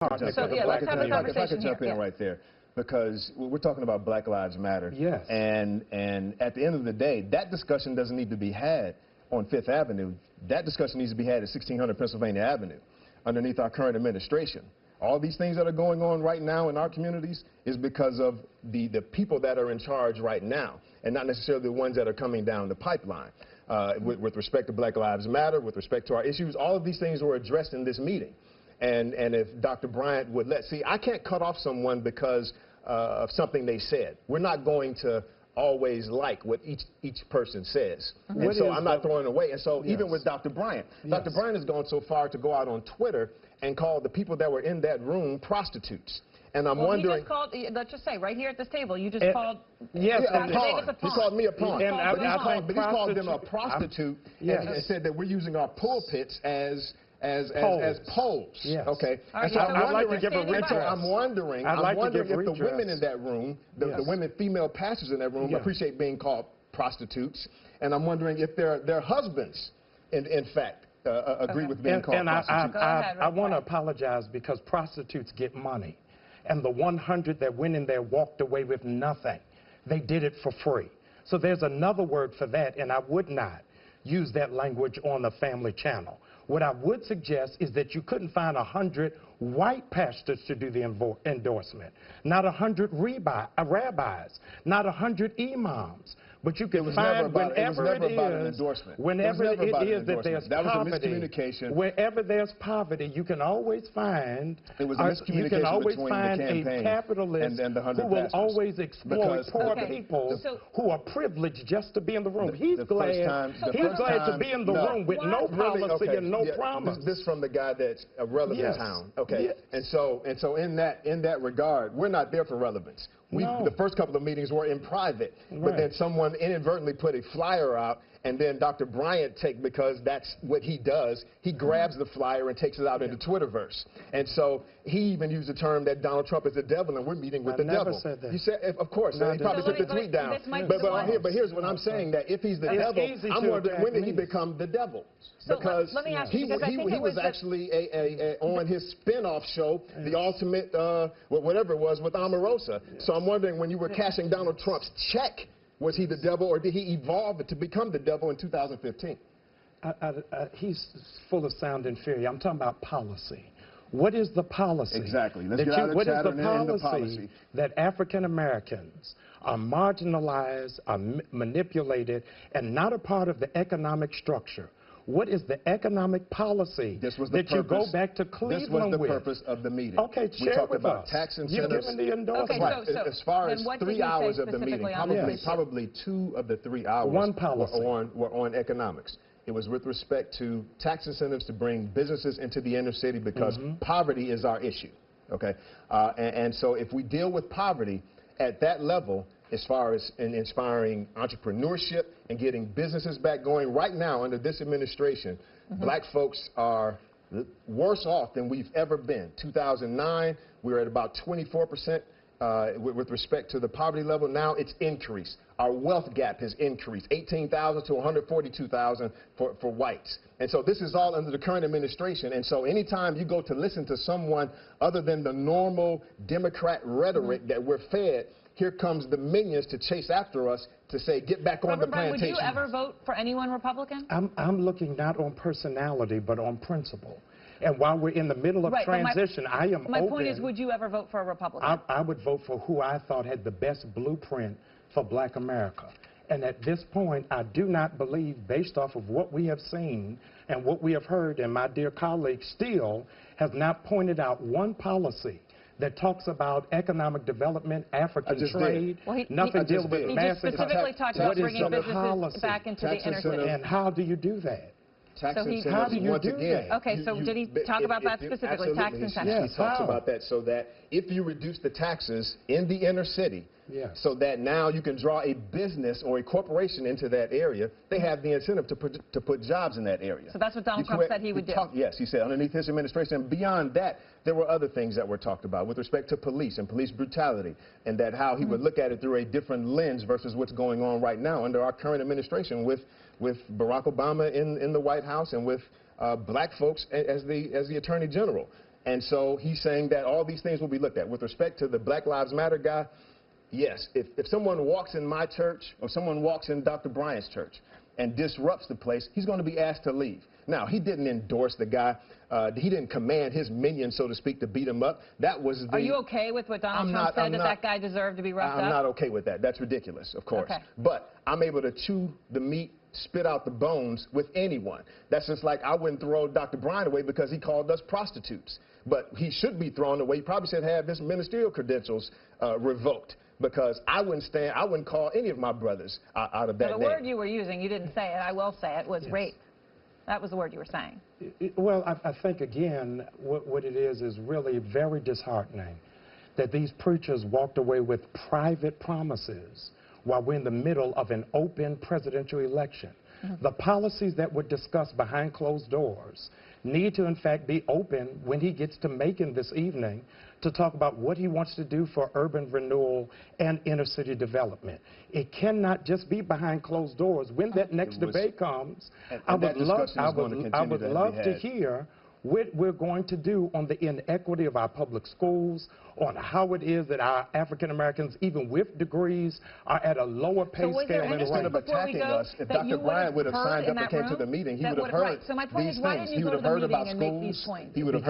So, yeah, let's have a conversation if I could jump here. in right there, because we're talking about Black Lives Matter. Yes. And at the end of the day, that discussion doesn't need to be had on Fifth Avenue. That discussion needs to be had at 1600 Pennsylvania Avenue, underneath our current administration. All these things that are going on right now in our communities is because of the people that are in charge right now, and not necessarily the ones that are coming down the pipeline. With respect to Black Lives Matter, with respect to our issues, all of these things were addressed in this meeting. And if Dr. Bryant would see, I can't cut off someone because of something they said. We're not going to always like what each person says. Mm-hmm. And so I'm not throwing it away. And so even with Dr. Bryant, Dr. Bryant has gone so far to go out on Twitter and call the people that were in that room prostitutes. And I'm wondering. He just called, let's just say, right here at this table, you just called. Yes, a pawn. He called me a pawn. But he called them a prostitute and said that we're using our pulpits as polls. Yes. Okay. Right, so I'd like to give a redress. I'm wondering if the women in that room, the female pastors in that room, appreciate being called prostitutes, and I'm wondering if their husbands, in fact, agree with being called prostitutes. I want to apologize because prostitutes get money, and the 100 that went in there walked away with nothing. They did it for free. So there's another word for that, and I would not use that language on the family channel. What I would suggest is that you couldn't find 100 white pastors to do the endorsement, not 100 rabbis, not 100 imams. But you can find whenever it is that there's poverty, wherever there's poverty, you can always find a capitalist who will always exploit poor people who are privileged just to be in the room. He's glad to be in the room with no policy and no promise. This from the guy that's a relevant town. Okay. Yes. And so in that regard, we're not there for relevance. The first couple of meetings were in private, but then someone inadvertently put a flyer out, and then Dr. Bryant because that's what he does, he grabs the flyer and takes it out into Twitterverse. And so he even used the term that Donald Trump is the devil and we're meeting with the devil. I never said that. You said, of course, he probably took the tweet down. But here's what I'm saying, that if he's the devil, I'm wondering when did he become the devil? So because let me ask you, he was actually on his spin-off show, The Ultimate, whatever it was, with Omarosa. So I'm wondering, when you were cashing Donald Trump's check, was he the devil, or did he evolve to become the devil in 2015? He's full of sound inferior. I'm talking about policy. What is the policy? Exactly. Let's get out of chatter and into policy. That African Americans are marginalized, are manipulated, and not a part of the economic structure? What is the economic policy that you go back to Cleveland with? This was the purpose of the meeting. Okay, share we talked with about us. tax incentives. You've given the endorsement. Right. As far as 3 hours of the meeting, probably 2 of the 3 hours were on economics. It was with respect to tax incentives to bring businesses into the inner city because poverty is our issue. Okay, and so if we deal with poverty at that level, as far as in inspiring entrepreneurship and getting businesses back going, right now under this administration, black folks are worse off than we've ever been. 2009, we were at about 24% with respect to the poverty level. Now it's increased. Our wealth gap has increased, 18,000 to 142,000 for whites. And so this is all under the current administration. And so anytime you go to listen to someone other than the normal Democrat rhetoric that we're fed, here comes the minions to chase after us to say, get back on the plantation. Would you ever vote for anyone Republican? I'm looking not on personality, but on principle. And while we're in the middle of transition, I am open. My point is, would you ever vote for a Republican? I would vote for who I thought had the best blueprint for black America. And at this point, I do not believe, based off of what we have seen and what we have heard, and my dear colleague still has not pointed out one policy that talks about economic development, African trade, nothing dealing with massive. He just specifically talked about bringing businesses back into the inner city. And how do you do that? Tax incentives, once again. Okay, so did he talk about that specifically, tax incentives? He talks about that so that if you reduce the taxes in the inner city, so that now you can draw a business or a corporation into that area, they have the incentive to put jobs in that area. So that's what Donald Trump said he would do. Yes, he said underneath his administration. And beyond that, there were other things that were talked about with respect to police and police brutality, and that how he would look at it through a different lens versus what's going on right now under our current administration with Barack Obama in the White House and with black folks as the Attorney General. And so he's saying that all these things will be looked at. With respect to the Black Lives Matter guy, yes, if someone walks in my church or someone walks in Dr. Bryant's church and disrupts the place, he's going to be asked to leave. Now, he didn't endorse the guy. He didn't command his minions, so to speak, to beat him up. That was the... Are you okay with what Donald Trump said, that guy deserved to be roughed up? I'm not okay with that. That's ridiculous, of course. Okay. But I'm able to chew the meat, spit out the bones with anyone. That's just like I wouldn't throw Dr. Bryant away because he called us prostitutes. But he should be thrown away. He probably should have his ministerial credentials revoked, because I wouldn't call any of my brothers out of that name. The word you were using, you didn't say it, I will say it, was rape. That was the word you were saying. Well, I think, again, what it is really very disheartening that these preachers walked away with private promises while we're in the middle of an open presidential election. The policies that were discussed behind closed doors need to, in fact, be open when he gets to Macon this evening to talk about what he wants to do for urban renewal and inner city development. It cannot just be behind closed doors. When that next debate comes, I would love to hear what we're going to do on the inequity of our public schools, on how it is that our African Americans, even with degrees, are at a lower pay scale in Instead of attacking us, if Dr. Bryant would have signed up and came to the meeting, he would have heard these things. He would have heard about schools. He would have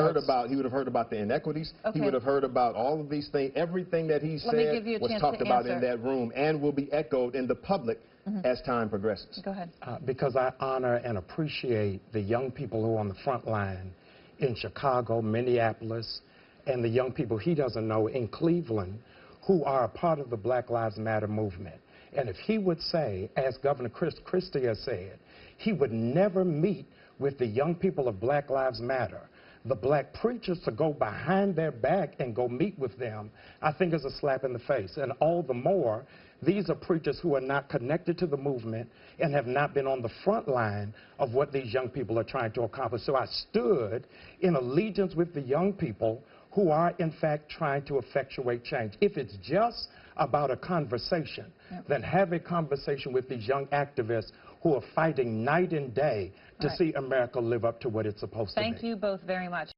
heard about the inequities. He would have heard about all of these things. Everything that he said was talked about in that room and will be echoed in the public as time progresses. Go ahead. Because I honor and appreciate the young people who are on the front line in Chicago, Minneapolis, and the young people he doesn't know in Cleveland who are a part of the Black Lives Matter movement. And if he would say, as Governor Christie has said, he would never meet with the young people of Black Lives Matter, the black preachers to go behind their back and go meet with them, I think is a slap in the face. And all the more, these are preachers who are not connected to the movement and have not been on the front line of what these young people are trying to accomplish. So I stood in allegiance with the young people who are, in fact, trying to effectuate change. If it's just about a conversation, then have a conversation with these young activists who are fighting night and day to see America live up to what it's supposed to be. Thank you both very much.